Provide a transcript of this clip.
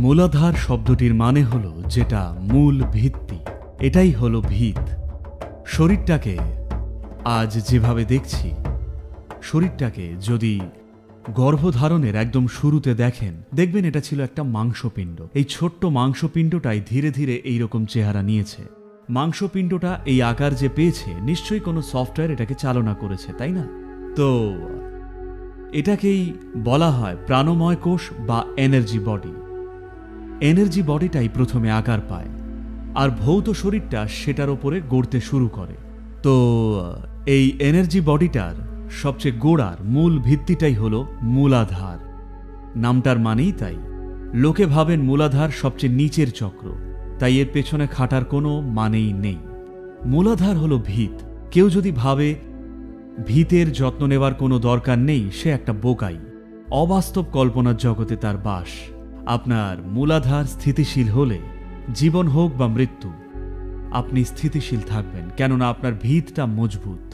মূলাধার শব্দটির মানে হলো যেটা মূল ভিত্তি, এটাই হলো ভিত। শরীরটাকে আজ যেভাবে দেখছি, শরীরটাকে যদি গর্ভধারণের একদম শুরুতে দেখেন, দেখবেন এটা ছিল একটা মাংসপিণ্ড। এই ছোট্ট মাংসপিণ্ডটাই ধীরে ধীরে এইরকম চেহারা নিয়েছে। মাংসপিণ্ডটা এই আকার যে পেয়েছে, নিশ্চয়ই কোনো সফটওয়্যার এটাকে চালনা করেছে, তাই না? তো এটাকেই বলা হয় প্রাণময় কোষ বা এনার্জি বডি। এনার্জি বডিটাই প্রথমে আকার পায়, আর ভৌত শরীরটা সেটার ওপরে গড়তে শুরু করে। তো এই এনার্জি বডিটার সবচেয়ে গোড়ার মূল ভিত্তিটাই হলো মূলাধার। নামটার মানেই তাই। লোকে ভাবেন মূলাধার সবচেয়ে নিচের চক্র, তাই এর পেছনে খাটার কোনো মানেই নেই। মূলাধার হলো ভিত। কেউ যদি ভাবে ভিতের যত্ন নেওয়ার কোনো দরকার নেই, সে একটা বোকাই। অবাস্তব কল্পনার জগতে তার বাস। আপনার মূলাধার স্থিতিশীল হলে, জীবন হোক বা মৃত্যু, আপনি স্থিতিশীল থাকবেন, কেননা আপনার ভিতটা মজবুত।